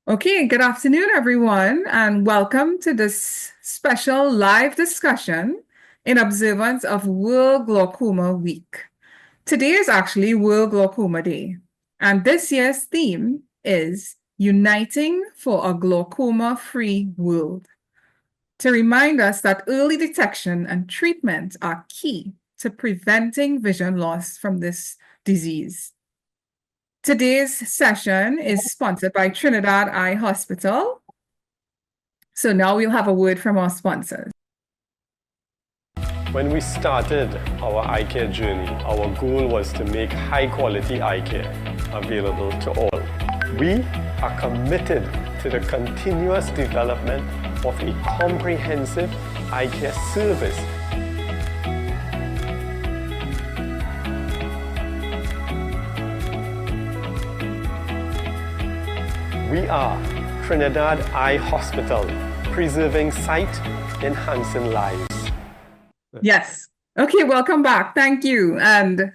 Okay, good afternoon, everyone, and welcome to this special live discussion in observance of World Glaucoma Week. Today is actually World Glaucoma Day, and this year's theme is Uniting for a Glaucoma-Free World, to remind us that early detection and treatment are key to preventing vision loss from this disease. Today's session is sponsored by Trinidad Eye Hospital. So now we'll have a word from our sponsors. When we started our eye care journey, our goal was to make high quality eye care available to all. We are committed to the continuous development of a comprehensive eye care service. We are Trinidad Eye Hospital, preserving sight, enhancing lives. Yes. Okay, welcome back. Thank you. And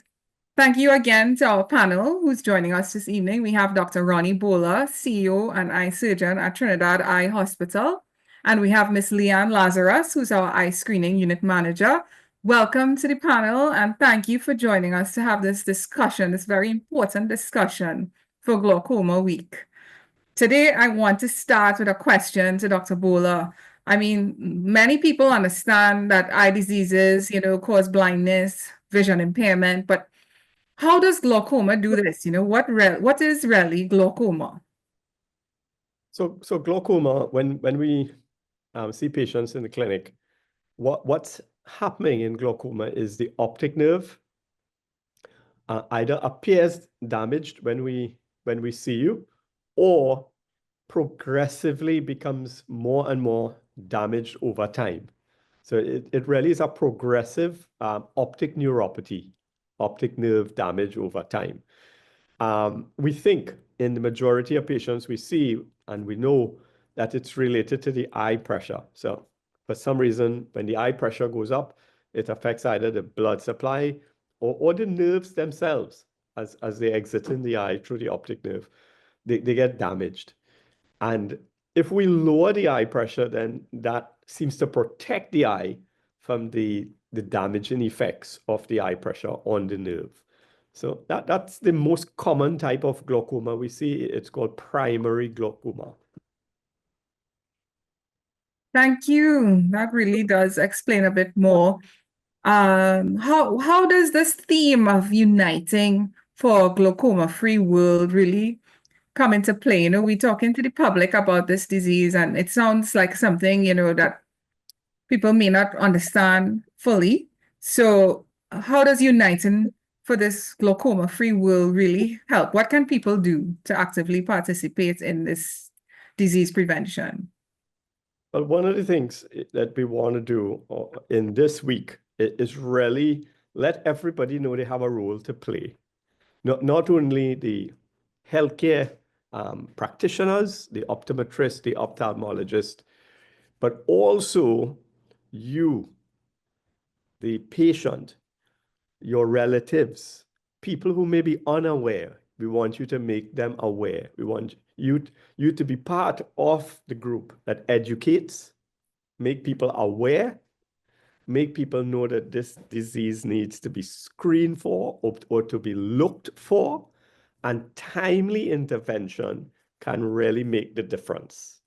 thank you again to our panel who's joining us this evening. We have Dr. Ronnie Bhola, CEO and eye surgeon at Trinidad Eye Hospital. And we have Miss Ann Lazarus, who's our eye screening unit manager. Welcome to the panel, and thank you for joining us to have this discussion, this very important discussion for Glaucoma Week. Today, I want to start with a question to Dr. Bhola. I mean, many people understand that eye diseases, cause blindness, vision impairment, but how does glaucoma do this? What is really glaucoma? So glaucoma, when we see patients in the clinic, what's happening in glaucoma is the optic nerve either appears damaged when we see you, or progressively becomes more and more damaged over time. So it really is a progressive optic neuropathy, optic nerve damage over time. We think in the majority of patients we see, and we know that it's related to the eye pressure. So for some reason, when the eye pressure goes up, it affects either the blood supply or the nerves themselves as they exit in the eye through the optic nerve. They get damaged. And if we lower the eye pressure, then that seems to protect the eye from the damaging effects of the eye pressure on the nerve. So that's the most common type of glaucoma we see. It's called primary glaucoma. Thank you. That really does explain a bit more. How does this theme of uniting for a glaucoma-free world really come into play? We're talking to the public about this disease, and it sounds like something, that people may not understand fully. So how does uniting for this glaucoma-free world really help? What can people do to actively participate in this disease prevention? Well, one of the things that we want to do in this week is really let everybody know they have a role to play. Not only the healthcare practitioners, the optometrist, the ophthalmologist, but also you, the patient, your relatives, people who may be unaware. We want you to make them aware. We want you to be part of the group that educates, make people aware, make people know that this disease needs to be screened for or to be looked for, and timely intervention can really make the difference.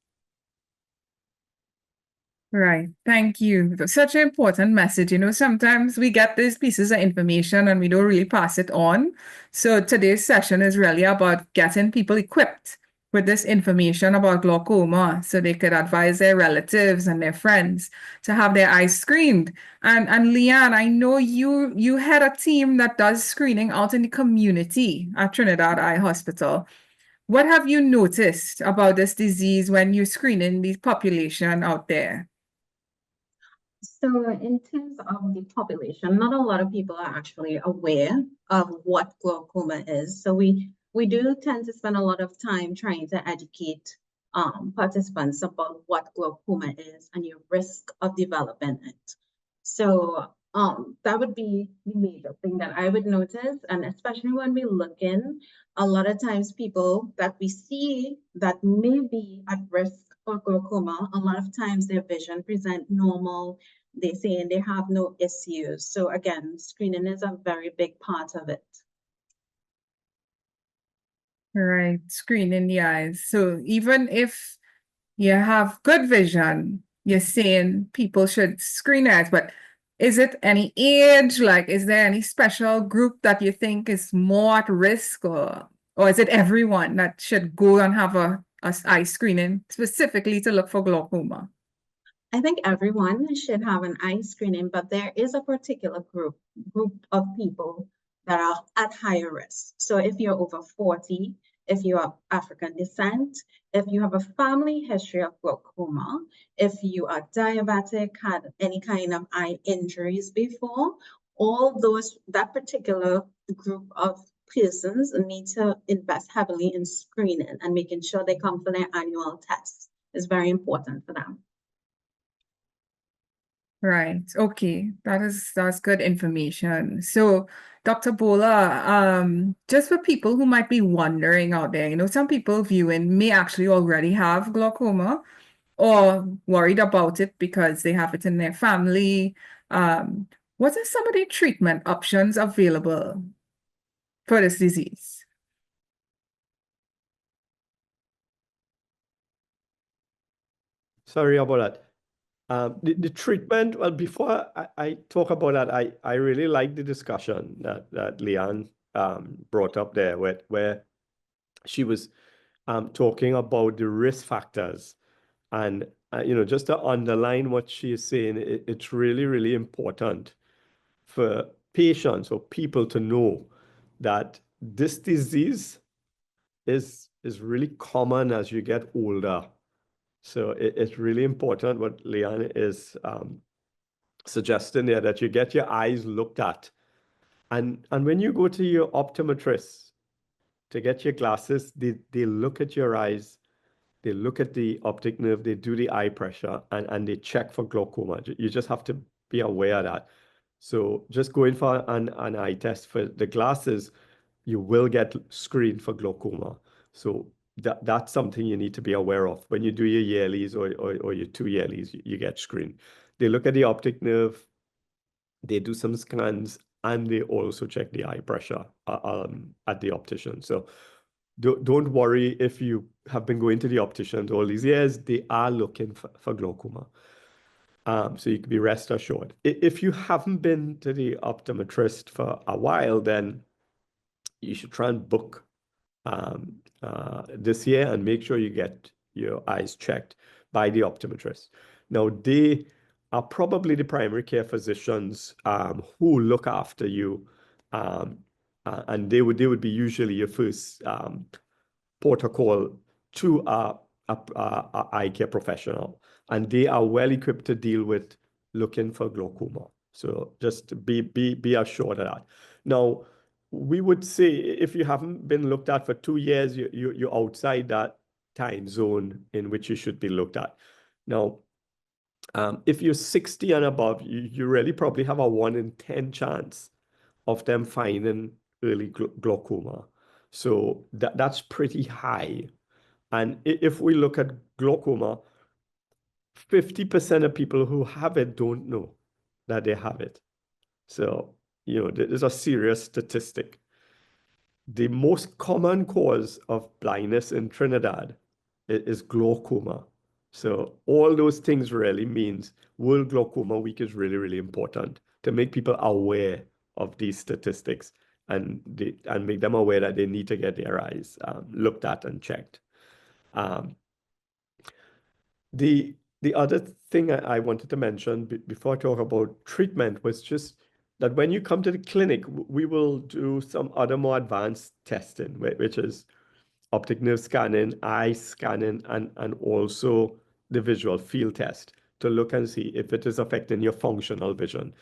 Right. Thank you. That's such an important message. Sometimes we get these pieces of information and we don't really pass it on. So today's session is really about getting people equipped with this information about glaucoma so they could advise their relatives and their friends to have their eyes screened. And Leanne, I know you had a team that does screening out in the community at Trinidad Eye Hospital. What have you noticed about this disease when you're screening the population out there? So in terms of the population, not a lot of people are actually aware of what glaucoma is. So we do tend to spend a lot of time trying to educate participants about what glaucoma is and your risk of developing it. So That would be the major thing that I would notice. And especially when we look in, a lot of times people that we see that may be at risk for glaucoma, a lot of times their vision present normal. They say they have no issues. So again, screening is a very big part of it. Right, screening the eyes. So even if you have good vision, you're saying people should screen eyes, but is it any age? Like, is there any special group that you think is more at risk, or is it everyone that should go and have a eye screening specifically to look for glaucoma? I think everyone should have an eye screening, but there is a particular group of people that are at higher risk. So if you're over 40, if you are African descent, if you have a family history of glaucoma, if you are diabetic, had any kind of eye injuries before, all those, that particular group of persons need to invest heavily in screening and making sure they come for their annual tests. Is very important for them. Right. Okay. That's good information. So, Dr. Bhola, just for people who might be wondering out there, some people viewing may actually already have glaucoma or worried about it because they have it in their family. What are some of the treatment options available for this disease? Sorry about that. The treatment, well, before I talk about that, I really like the discussion that Leanne brought up there, where she was talking about the risk factors. And, just to underline what she is saying, it's really, really important for patients or people to know that this disease is really common as you get older. So it's really important what Leanne is suggesting there, that you get your eyes looked at. And when you go to your optometrist to get your glasses, they look at your eyes, they look at the optic nerve, they do the eye pressure, and they check for glaucoma. You just have to be aware of that. So just going for an eye test for the glasses, you will get screened for glaucoma. So that's something you need to be aware of. When you do your yearlies or your 2 yearlies, you get screened. They look at the optic nerve, they do some scans, and they also check the eye pressure at the optician. So don't worry if you have been going to the opticians all these years, they are looking for glaucoma. So you can be rest assured. If you haven't been to the optometrist for a while, then you should try and book this year and make sure you get your eyes checked by the optometrist. Now, they are probably the primary care physicians who look after you, and they would be usually your first protocol to a eye care professional, and they are well equipped to deal with looking for glaucoma. So just be assured of that. Now, we would say if you haven't been looked at for 2 years, you're outside that time zone in which you should be looked at. Now, if you're 60 and above, you really probably have a 1 in 10 chance of them finding early glaucoma. So that's pretty high. And if we look at glaucoma, 50% of people who have it don't know that they have it. So, there's a serious statistic. The most common cause of blindness in Trinidad is glaucoma. So all those things really means World Glaucoma Week is really, really important to make people aware of these statistics and make them aware that they need to get their eyes looked at and checked. The other thing I wanted to mention before I talk about treatment was just that when you come to the clinic, we will do some other more advanced testing, which is optic nerve scanning, eye scanning, and also the visual field test to look and see if it is affecting your functional vision.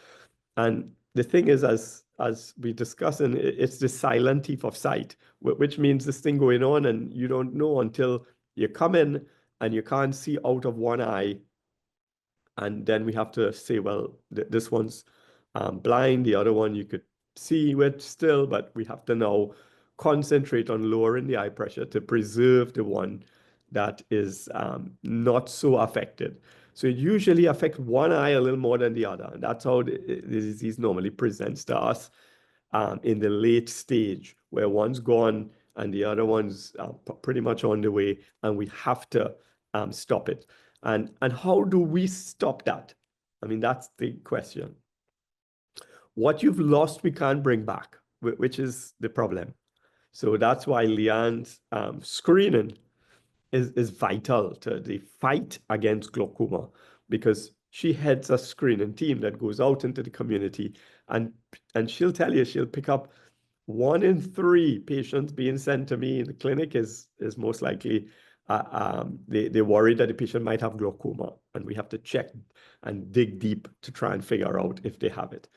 And the thing is, as we discussed, it's the silent thief of sight, which means this thing going on and you don't know until you come in and you can't see out of one eye. And then we have to say, well, this one's blind. The other one you could see with still, but we have to now concentrate on lowering the eye pressure to preserve the one that is not so affected. So it usually affects one eye a little more than the other. And that's how the disease normally presents to us in the late stage, where one's gone and the other one's pretty much on the way, and we have to stop it. And how do we stop that? I mean, that's the question. What you've lost, we can't bring back, which is the problem. So that's why Leanne's screening is vital to the fight against glaucoma, because she heads a screening team that goes out into the community, and she'll tell you, she'll pick up 1 in 3 patients being sent to me in the clinic is most likely they're worried that the patient might have glaucoma, and we have to check and dig deep to try and figure out if they have it.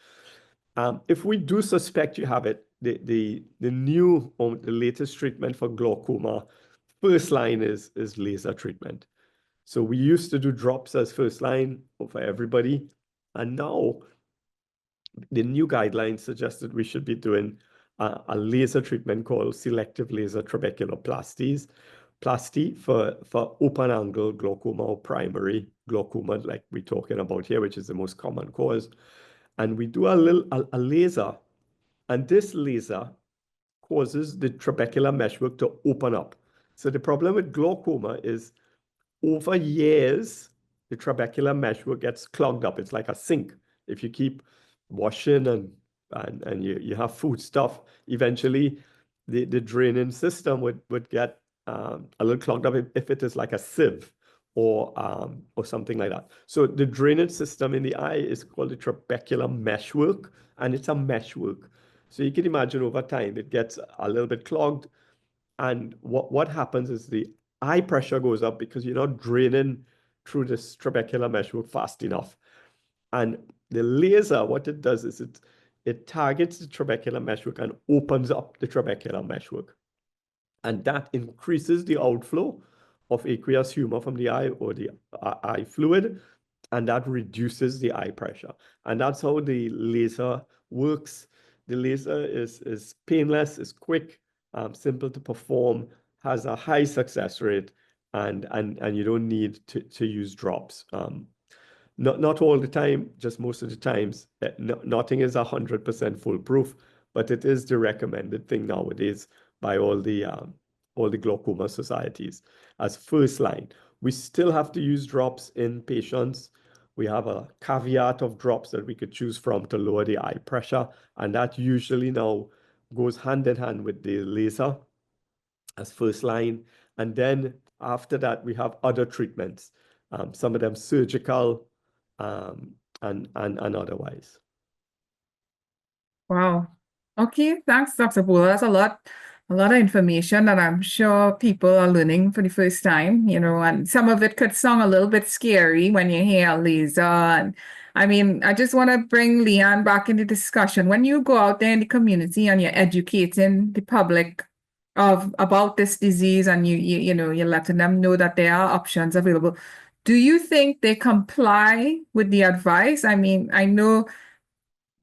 If we do suspect you have it, the new or the latest treatment for glaucoma, first line is laser treatment. So we used to do drops as first line for everybody, and now the new guidelines suggest that we should be doing a laser treatment called selective laser trabeculoplasty for open angle glaucoma or primary glaucoma, like we're talking about here, which is the most common cause. And we do a laser, and this laser causes the trabecular meshwork to open up. So the problem with glaucoma is over years, the trabecular meshwork gets clogged up. It's like a sink. If you keep washing and you have food stuff, eventually the draining system would get a little clogged up if it is like a sieve or something like that. So the drainage system in the eye is called the trabecular meshwork, and it's a meshwork. So you can imagine over time it gets a little bit clogged, and what happens is the eye pressure goes up because you're not draining through this trabecular meshwork fast enough. And the laser, what it does is it targets the trabecular meshwork and opens up the trabecular meshwork. And that increases the outflow of aqueous humor from the eye or the eye fluid, and that reduces the eye pressure. And that's how the laser works. The laser is painless, is quick, simple to perform, has a high success rate, and you don't need to use drops. Not all the time, just most of the times. Nothing is 100% foolproof, but it is the recommended thing nowadays by all the glaucoma societies as first line. We still have to use drops in patients. We have a caveat of drops that we could choose from to lower the eye pressure, and that usually now goes hand in hand with the laser as first line. And then after that, we have other treatments, some of them surgical, and otherwise. Wow. Okay, thanks, Dr. Bhola. That's a lot of information that I'm sure people are learning for the first time, and some of it could sound a little bit scary when you hear laser. And I mean, I just want to bring Leanne back into discussion. When you go out there in the community and you're educating the public about this disease, and you're letting them know that there are options available, do you think they comply with the advice? I mean, I know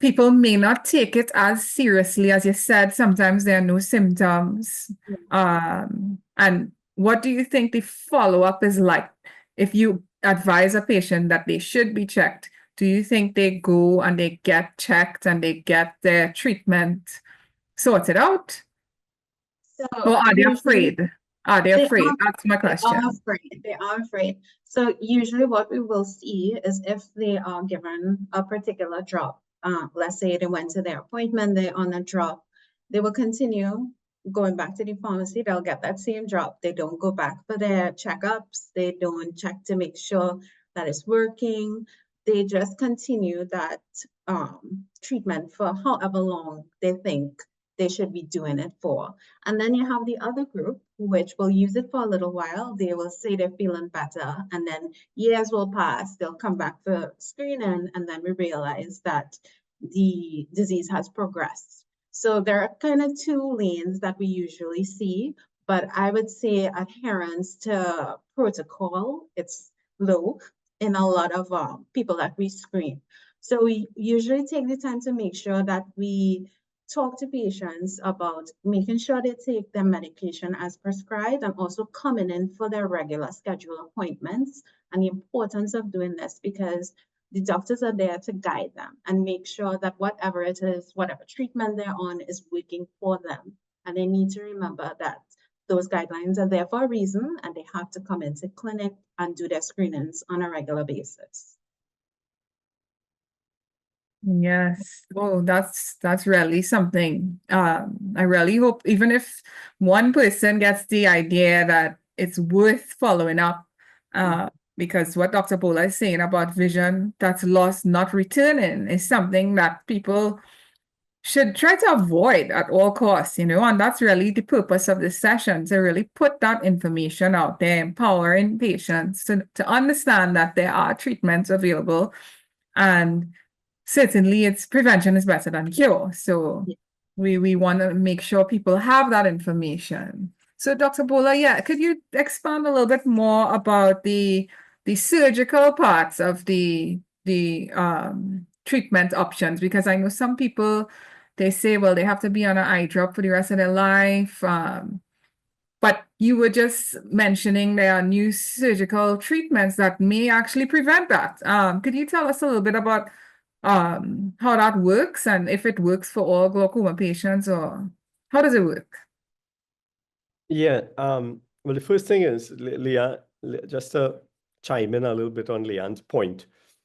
people may not take it as seriously as you said. Sometimes there are no symptoms. And what do you think the follow-up is like? If you advise a patient that they should be checked, do you think they go and they get checked and they get their treatment sorted out? Or are they afraid? Are they afraid? That's my question. They are afraid. So usually what we will see is if they are given a particular drop, let's say they went to their appointment, they're on a drop, they will continue going back to the pharmacy, they'll get that same drop. They don't go back for their checkups. They don't check to make sure that it's working. They just continue that treatment for however long they think they should be doing it for. And then you have the other group, which will use it for a little while. They will say they're feeling better, and then years will pass. They'll come back for screening, and then we realize that the disease has progressed. So there are kind of two lanes that we usually see, but I would say adherence to protocol, it's low in a lot of people that we screen. So we usually take the time to make sure that we talk to patients about making sure they take their medication as prescribed and also coming in for their regular scheduled appointments, and the importance of doing this because the doctors are there to guide them and make sure that whatever it is, whatever treatment they're on is working for them. And they need to remember that those guidelines are there for a reason and they have to come into clinic and do their screenings on a regular basis. Yes. Oh, that's really something. I really hope even if one person gets the idea that it's worth following up, because what Dr. Bhola is saying about vision that's lost, not returning, is something that people should try to avoid at all costs, and that's really the purpose of this session, to really put that information out there, empowering patients to understand that there are treatments available, and certainly it's prevention is better than cure. So we want to make sure people have that information. So Dr. Bhola, yeah, could you expand a little bit more about the surgical parts of the treatment options? Because I know some people, they say, well, they have to be on an eye drop for the rest of their life. But you were just mentioning there are new surgical treatments that may actually prevent that. Could you tell us a little bit about how that works and if it works for all glaucoma patients, or how does it work? Yeah, well, the first thing is, Leah, just to chime in a little bit on Leanne's point,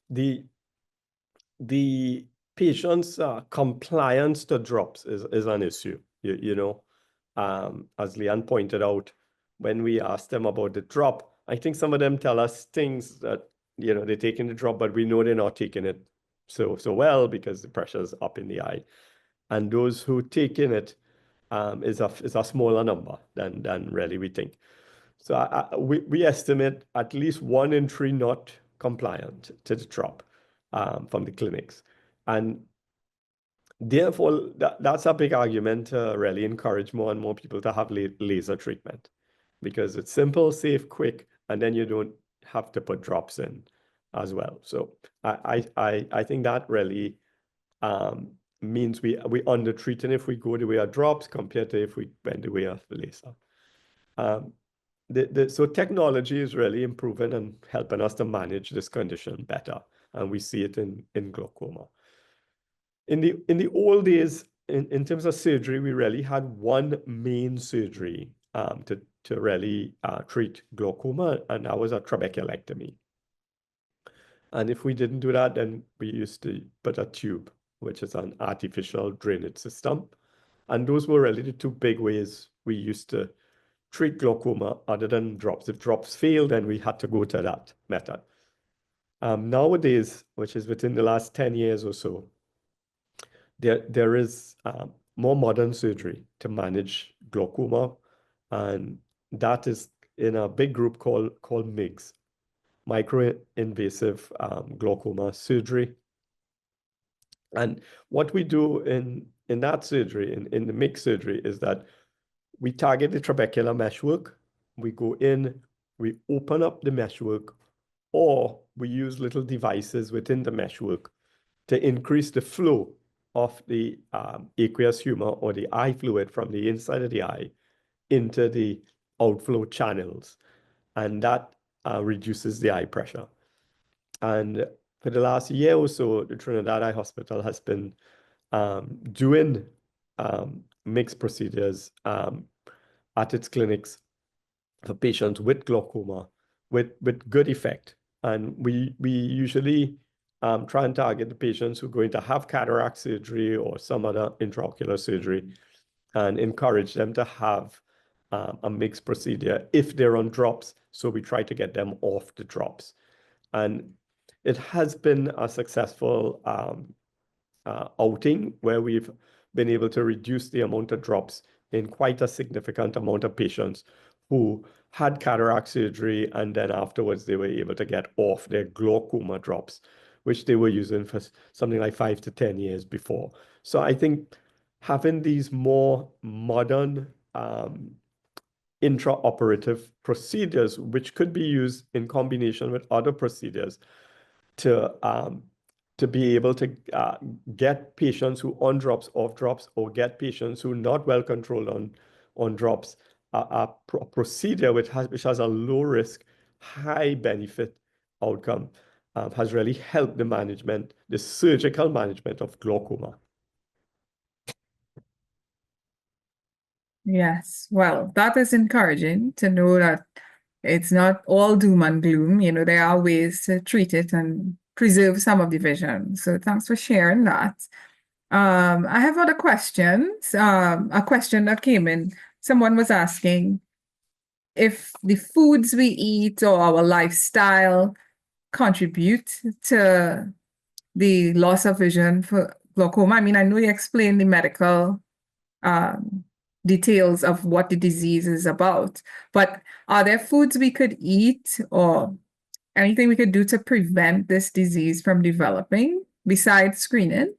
the patient's compliance to drops is an issue, as Leanne pointed out, when we asked them about the drop, I think some of them tell us things that, they're taking the drop, but we know they're not taking it so well because the pressure's up in the eye. And those who taking it is a smaller number than really we think. So we estimate at least 1 in 3 not compliant to the drop from the clinics. And therefore, that's a big argument to really encourage more and more people to have laser treatment, because it's simple, safe, quick, and then you don't have to put drops in as well. So I think that really means we under-treating if we go the way of drops compared to if we went the way of the laser. So technology is really improving and helping us to manage this condition better, and we see it in glaucoma. In the old days, in terms of surgery, we really had one main surgery to really treat glaucoma, and that was a trabeculectomy. And if we didn't do that, then we used to put a tube, which is an artificial drainage system. And those were really the 2 big ways we used to treat glaucoma other than drops. If drops failed, then we had to go to that method. Nowadays, which is within the last 10 years or so, there is more modern surgery to manage glaucoma, and that is in a big group called MIGS, micro-invasive glaucoma surgery. And what we do in that surgery, in the MIGS surgery, is that we target the trabecular meshwork. We go in, we open up the meshwork, or we use little devices within the meshwork to increase the flow of the aqueous humor or the eye fluid from the inside of the eye into the outflow channels. And that reduces the eye pressure. And for the last year or so, the Trinidad Eye Hospital has been doing mixed procedures at its clinics for patients with glaucoma with good effect. And we usually try and target the patients who are going to have cataract surgery or some other intraocular surgery and encourage them to have a mixed procedure if they're on drops. So we try to get them off the drops. And it has been a successful outing where we've been able to reduce the amount of drops in quite a significant amount of patients who had cataract surgery, and then afterwards they were able to get off their glaucoma drops, which they were using for something like 5 to 10 years before. So I think having these more modern intraoperative procedures, which could be used in combination with other procedures to to be able to get patients who on drops, off drops, or get patients who not well controlled on drops, a procedure which has a low risk, high benefit outcome, has really helped the surgical management of glaucoma. Yes, well, that is encouraging to know that it's not all doom and gloom. You know, there are ways to treat it and preserve some of the vision. So thanks for sharing that. I have other questions. A question that came in, someone was asking if the foods we eat or our lifestyle contribute to the loss of vision for glaucoma. I mean, I know you explained the medical details of what the disease is about, but are there foods we could eat or anything we could do to prevent this disease from developing besides screening?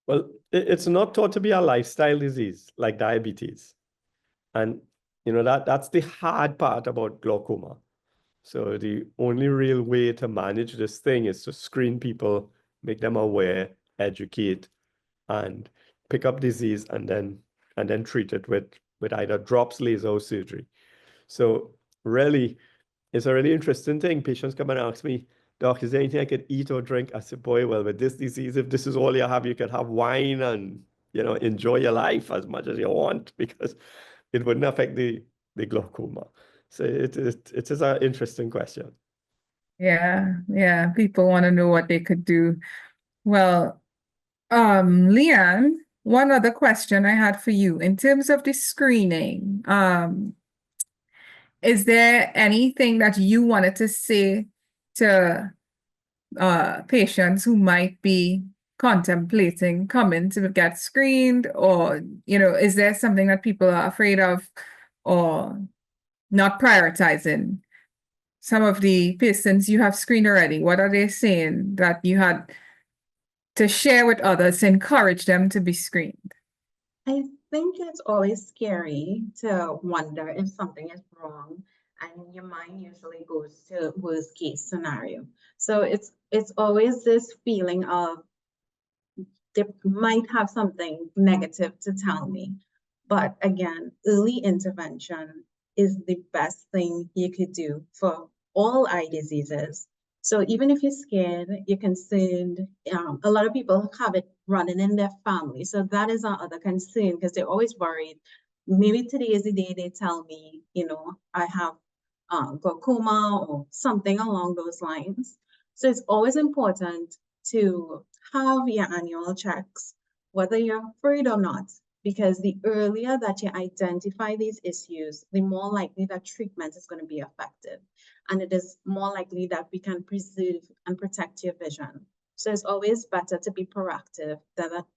Well, it's not thought to be a lifestyle disease like diabetes. And you know that's the hard part about glaucoma. So the only real way to manage this thing is to screen people, make them aware, educate, and pick up disease and then treat it with either drops, laser, or surgery. So really, it's a really interesting thing. Patients come and ask me, Doc, is there anything I could eat or drink? I said, boy, well, with this disease, if this is all you have, you could have wine and, you know, enjoy your life as much as you want because it wouldn't affect the glaucoma. So it is an interesting question. Yeah. People want to know what they could do. Well, Leanne, one other question I had for you. In terms of the screening, is there anything that you wanted to say to patients who might be contemplating coming to get screened, or, you know, is there something that people are afraid of or not prioritizing? Some of the patients you have screened already, what are they saying that you had to share with others to encourage them to be screened? I think it's always scary to wonder if something is wrong, and your mind usually goes to worst case scenario. So it's always this feeling of they might have something negative to tell me. But again, early intervention is the best thing you could do for all eye diseases. So even if you're scared, you're concerned, a lot of people have it running in their family. So that is our other concern because they're always worried. Maybe today is the day they tell me, you know, I have glaucoma or something along those lines. So it's always important to have your annual checks, whether you're afraid or not, because the earlier that you identify these issues, the more likely that treatment is going to be effective. And it is more likely that we can preserve and protect your vision. So it's always better to be proactive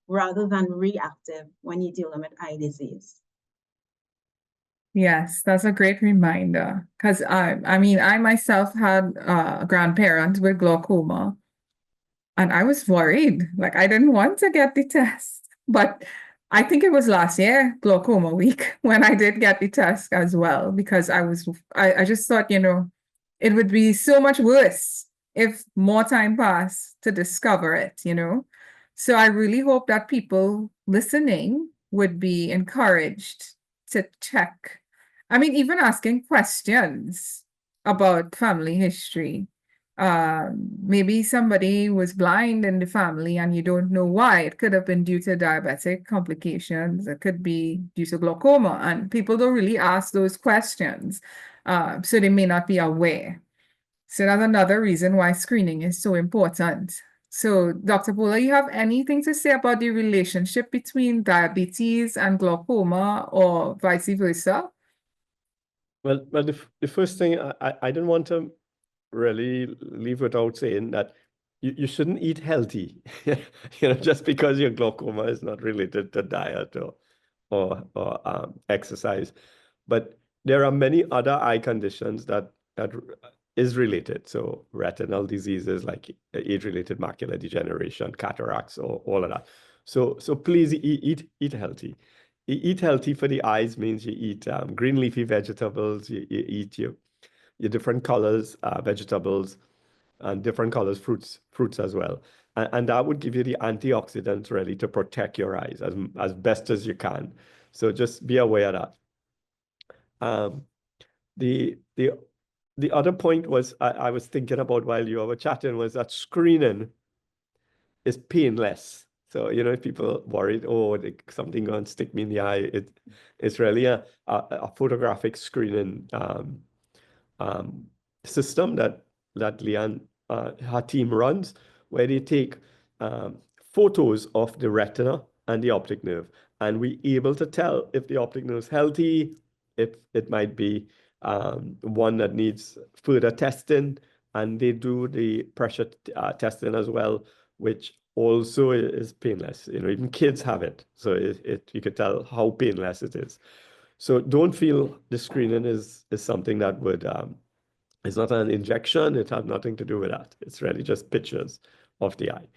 rather than reactive when you're dealing with eye disease. Yes, that's a great reminder. Because I mean, I myself had a grandparent with glaucoma, and I was worried. Like, I didn't want to get the test. But I think it was last year, glaucoma week, when I did get the test as well, because I just thought, you know, it would be so much worse if more time passed to discover it, you know? So I really hope that people listening would be encouraged to check. I mean, even asking questions about family history. Maybe somebody was blind in the family and you don't know why. It could have been due to diabetic complications. It could be due to glaucoma, and people don't really ask those questions. So they may not be aware. So that's another reason why screening is so important. So, Dr. Bhola, you have anything to say about the relationship between diabetes and glaucoma or vice versa? Well, the first thing I didn't want to really leave without saying that you shouldn't eat healthy, you know, just because your glaucoma is not related to diet or exercise. But there are many other eye conditions that is related. So retinal diseases like age-related macular degeneration, cataracts, or all of that. So please eat healthy. Eat healthy for the eyes means you eat green leafy vegetables, you eat your different colors, vegetables, and different colors fruits as well. And that would give you the antioxidants really to protect your eyes as best as you can. So just be aware of that. The other point was I was thinking about while you were chatting was that screening is painless. So, if people worried, oh, something going to stick me in the eye, it's really a photographic screening system that Leanne, her team runs, where they take photos of the retina and the optic nerve, and we're able to tell if the optic nerve is healthy, if it might be one that needs further testing, and they do the pressure testing as well, which also is painless. Even kids have it, so you could tell how painless it is. So don't feel the screening is something that would it's not an injection. It has nothing to do with that. It's really just pictures of the eye.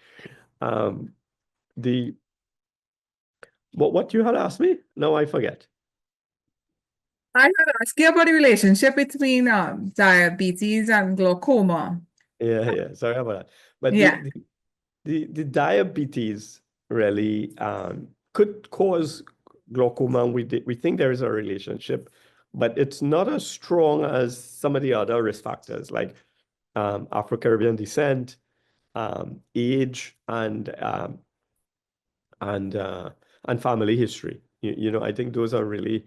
What you had asked me? No, I forget. I had asked you about the relationship between diabetes and glaucoma. Yeah. Sorry about that. But Yeah. the diabetes really could cause glaucoma. We think there is a relationship, but it's not as strong as some of the other risk factors like Afro-Caribbean descent, age, and family history. I think those are really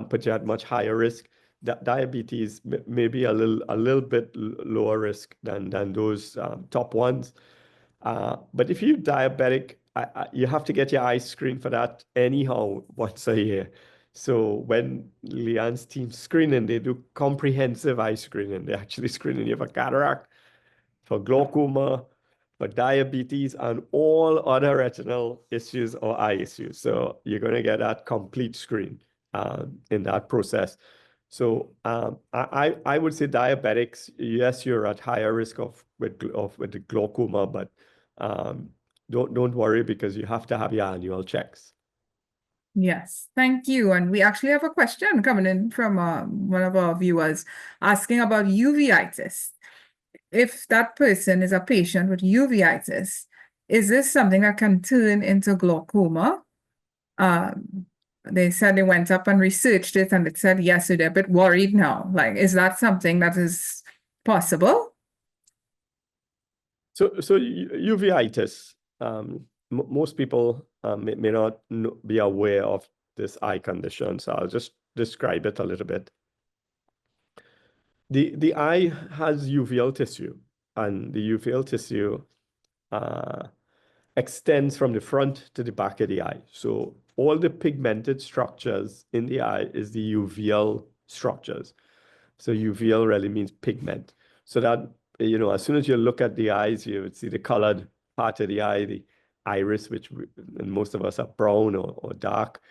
put you at much higher risk. Diabetes may be a little bit lower risk than those top ones. But if you're diabetic, you have to get your eyes screened for that anyhow once a year. So when Leanne's team screening, they do comprehensive eye screening. They're actually screening you for cataract, for glaucoma, for diabetes, and all other retinal issues or eye issues. So you're going to get that complete screen in that process. So I would say diabetics, yes, you're at higher risk with the glaucoma, but don't worry because you have to have your annual checks. Yes, thank you. And we actually have a question coming in from one of our viewers asking about uveitis. If that person is a patient with uveitis, is this something that can turn into glaucoma? They said they went up and researched it and it said yes, so they're a bit worried now. Like, is that something that is possible? So uveitis, most people may not be aware of this eye condition, so I'll just describe it a little bit. The eye has uveal tissue, and the uveal tissue extends from the front to the back of the eye. So all the pigmented structures in the eye is the uveal structures. So uveal really means pigment. So that, as soon as you look at the eyes, you would see the colored part of the eye, the iris, which and most of us are brown or dark.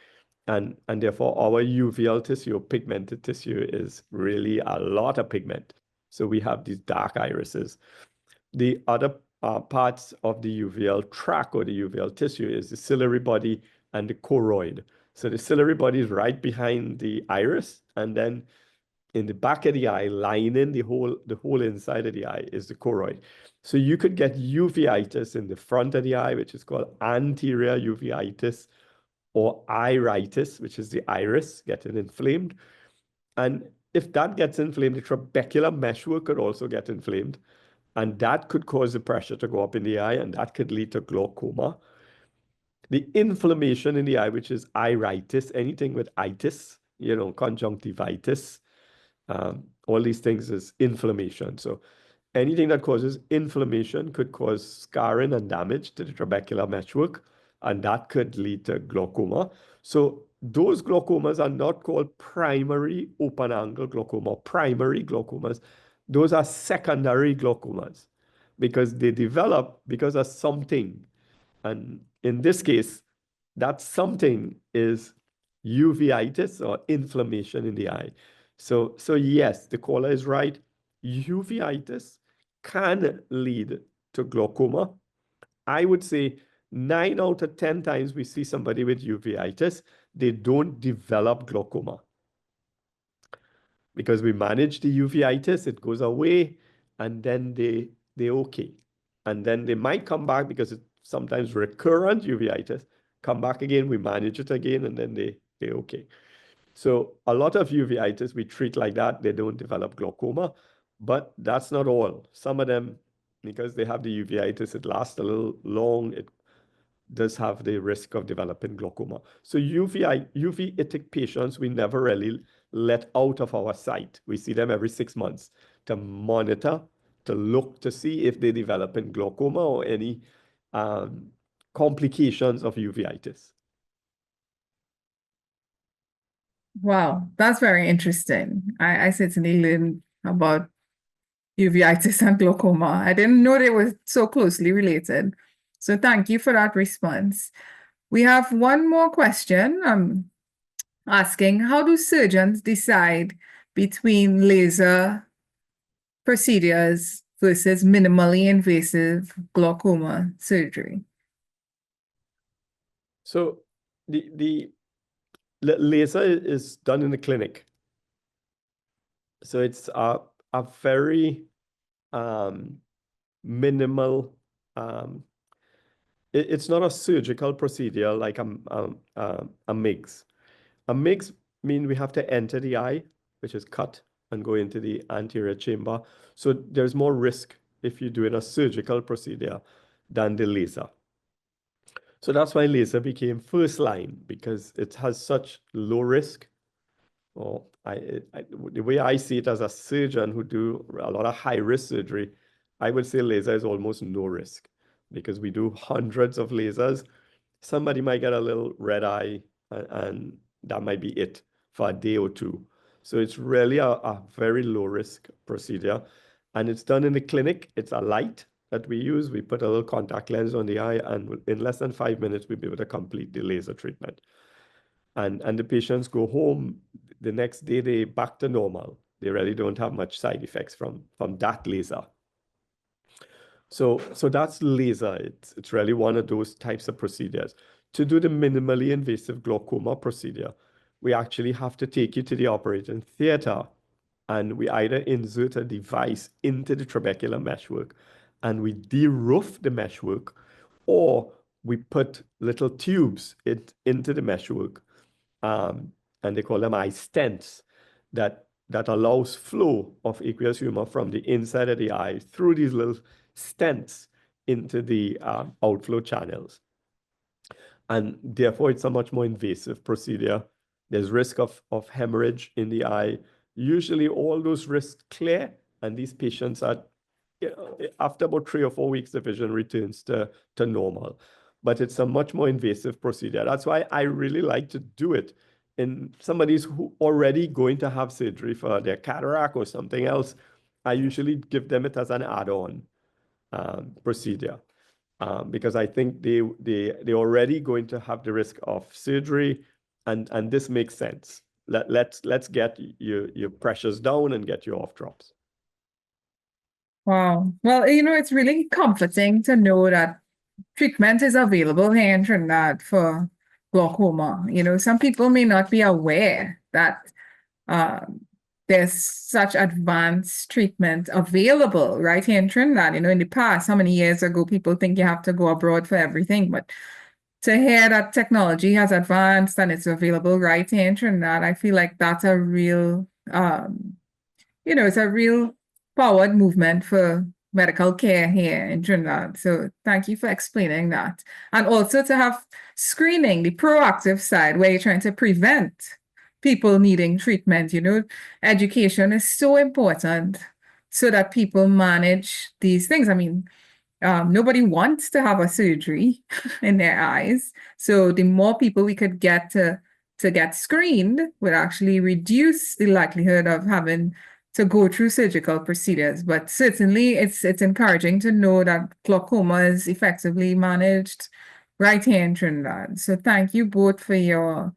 And therefore our uveal tissue, pigmented tissue, is really a lot of pigment. So we have these dark irises. The other parts of the uveal tract or the uveal tissue is the ciliary body and the choroid. So the ciliary body is right behind the iris, and then in the back of the eye, lining the whole inside of the eye, is the choroid. So you could get uveitis in the front of the eye, which is called anterior uveitis, or iritis, which is the iris getting inflamed. And if that gets inflamed, the trabecular meshwork could also get inflamed. And that could cause the pressure to go up in the eye, and that could lead to glaucoma. The inflammation in the eye, which is iritis, anything with itis, conjunctivitis, all these things is inflammation. So anything that causes inflammation could cause scarring and damage to the trabecular meshwork, and that could lead to glaucoma. So those glaucomas are not called primary open angle glaucoma, primary glaucomas. Those are secondary glaucomas because they develop because of something. And in this case, that something is uveitis or inflammation in the eye. So yes, the caller is right. Uveitis can lead to glaucoma. I would say 9 out of 10 times we see somebody with uveitis, they don't develop glaucoma. Because we manage the uveitis, it goes away, and then they they're okay. And then they might come back because it's sometimes recurrent uveitis, come back again, we manage it again, and then they're okay. So a lot of uveitis we treat like that, they don't develop glaucoma, but that's not all. Some of them, because they have the uveitis, it lasts a little long, it does have the risk of developing glaucoma. So uveitic patients, we never really let out of our sight. We see them every 6 months to monitor, to look to see if they develop in glaucoma or any complications of uveitis. Wow, that's very interesting. I certainly learned about uveitis and glaucoma. I didn't know they were so closely related. So thank you for that response. We have one more question asking, how do surgeons decide between laser procedures versus minimally invasive glaucoma surgery? So the laser is done in the clinic. So it's a very minimal, it's not a surgical procedure like a MIGS. A MIGS means we have to enter the eye, which is cut, and go into the anterior chamber. So there's more risk if you're doing a surgical procedure than the laser. So that's why laser became first line, because it has such low risk. Well, the way I see it as a surgeon who do a lot of high-risk surgery, I would say laser is almost no risk, because we do hundreds of lasers. Somebody might get a little red eye, and that might be it for a day or two. So it's really a very low-risk procedure, and it's done in the clinic. It's a light that we use. We put a little contact lens on the eye, and in less than 5 minutes, we'll be able to complete the laser treatment. And the patients go home the next day, they're back to normal. They really don't have much side effects from that laser. So that's laser. It's really one of those types of procedures. To do the minimally invasive glaucoma procedure, we actually have to take you to the operating theater, and we either insert a device into the trabecular meshwork and we de-roof the meshwork, or we put little tubes into the meshwork, and they call them eye stents, that allows flow of aqueous humor from the inside of the eye through these little stents into the outflow channels. And therefore, it's a much more invasive procedure. There's risk of hemorrhage in the eye. Usually all those risks clear, and these patients are, after about 3 or 4 weeks, the vision returns to normal. But it's a much more invasive procedure. That's why I really like to do it in somebody's who already going to have surgery for their cataract or something else. I usually give them it as an add-on procedure, because I think they're already going to have the risk of surgery, and this makes sense. Let's get your pressures down and get you off drops. Wow. Well, it's really comforting to know that treatment is available here in Trinidad for glaucoma. Some people may not be aware that there's such advanced treatment available right here in Trinidad. In the past, how many years ago, people think you have to go abroad for everything, but to hear that technology has advanced and it's available right here in Trinidad, I feel like that's a real, it's a real forward movement for medical care here in Trinidad. So thank you for explaining that. And also to have screening, the proactive side, where you're trying to prevent people needing treatment. Education is so important so that people manage these things. I mean, nobody wants to have a surgery in their eyes. So the more people we could get to get screened would actually reduce the likelihood of having to go through surgical procedures. But certainly it's encouraging to know that glaucoma is effectively managed right here in Trinidad. So thank you both for your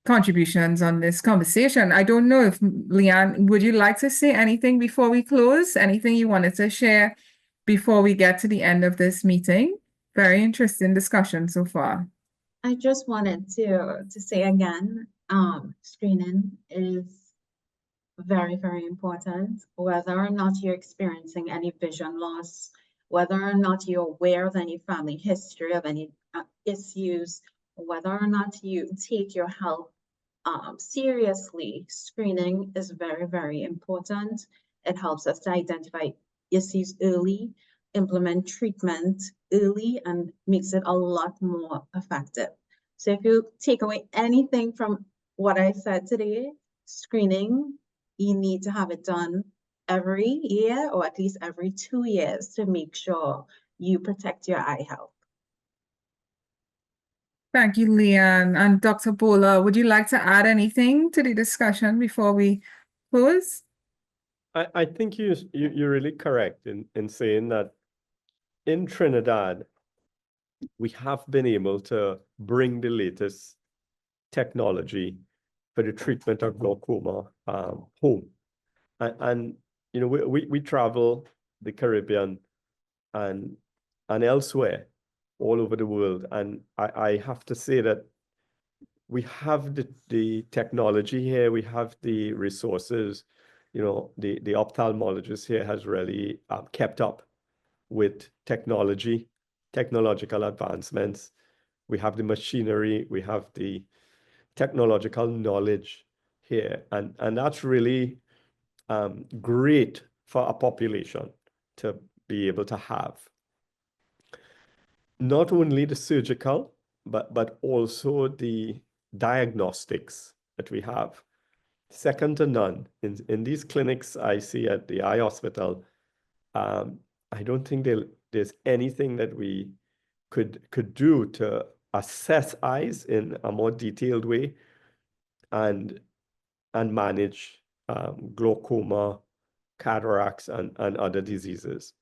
contributions on this conversation. I don't know if, Leanne, would you like to say anything before we close? Anything you wanted to share before we get to the end of this meeting? Very interesting discussion so far. I just wanted to say again, screening is very, very important. Whether or not you're experiencing any vision loss, whether or not you're aware of any family history of any issues, whether or not you take your health seriously, screening is very, very important. It helps us to identify issues early, implement treatment early, and makes it a lot more effective. So if you take away anything from what I said today, screening, you need to have it done every year or at least every 2 years to make sure you protect your eye health. Thank you, Leanne. And Dr. Bhola, would you like to add anything to the discussion before we close? I think you're really correct in saying that in Trinidad, we have been able to bring the latest technology for the treatment of glaucoma home. And you know, we travel the Caribbean and elsewhere all over the world. And I have to say that we have the technology here, we have the resources, you know, the ophthalmologist here has really kept up with technological advancements. We have the machinery, we have the technological knowledge here. And that's really great for a population to be able to have. Not only the surgical, but also the diagnostics that we have. Second to none. In these clinics I see at the eye hospital, I don't think there's anything that we could do to assess eyes in a more detailed way and manage glaucoma, cataracts, and other diseases.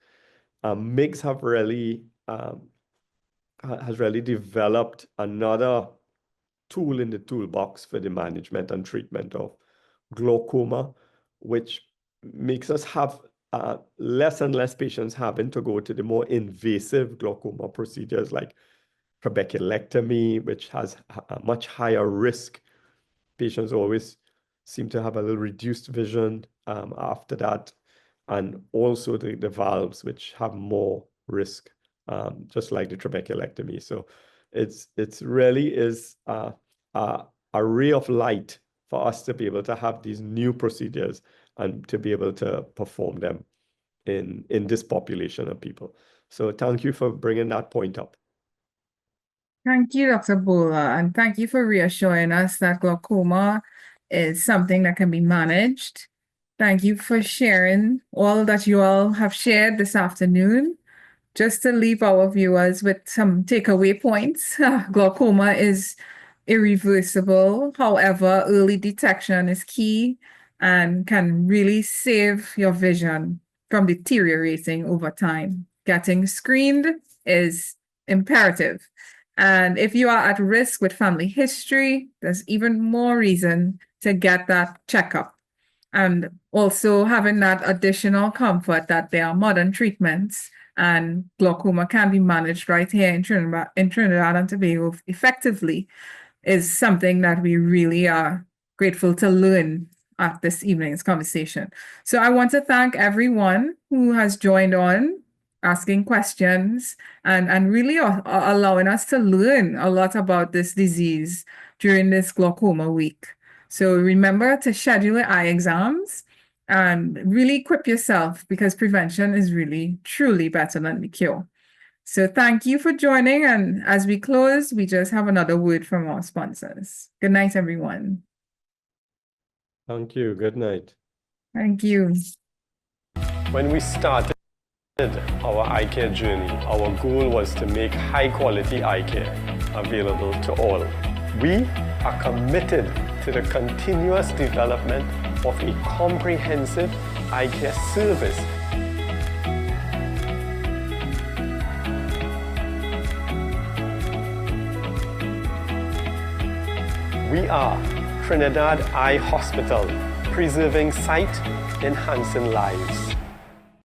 MIGS has really developed another tool in the toolbox for the management and treatment of glaucoma, which makes us have less and less patients having to go to the more invasive glaucoma procedures like trabeculectomy, which has a much higher risk. Patients always seem to have a little reduced vision after that, and also the valves, which have more risk, just like the trabeculectomy. So it's really is a ray of light for us to be able to have these new procedures and to be able to perform them in this population of people. So thank you for bringing that point up. Thank you, Dr. Bhola, and thank you for reassuring us that glaucoma is something that can be managed. Thank you for sharing all that you all have shared this afternoon. Just to leave our viewers with some takeaway points, glaucoma is irreversible. However, early detection is key and can really save your vision from deteriorating over time. Getting screened is imperative. And if you are at risk with family history, there's even more reason to get that checkup. And also having that additional comfort that there are modern treatments and glaucoma can be managed right here in Trinidad and Tobago effectively is something that we really are grateful to learn at this evening's conversation. So I want to thank everyone who has joined on, asking questions, and really allowing us to learn a lot about this disease during this glaucoma week. So remember to schedule your eye exams and really equip yourself, because prevention is really, truly better than the cure. So thank you for joining. And as we close, we just have another word from our sponsors. Good night, everyone. Thank you. Good night. Thank you. When we started our eye care journey, our goal was to make high quality eye care available to all. We are committed to the continuous development of a comprehensive eye care service. We are Trinidad Eye Hospital, preserving sight, enhancing lives.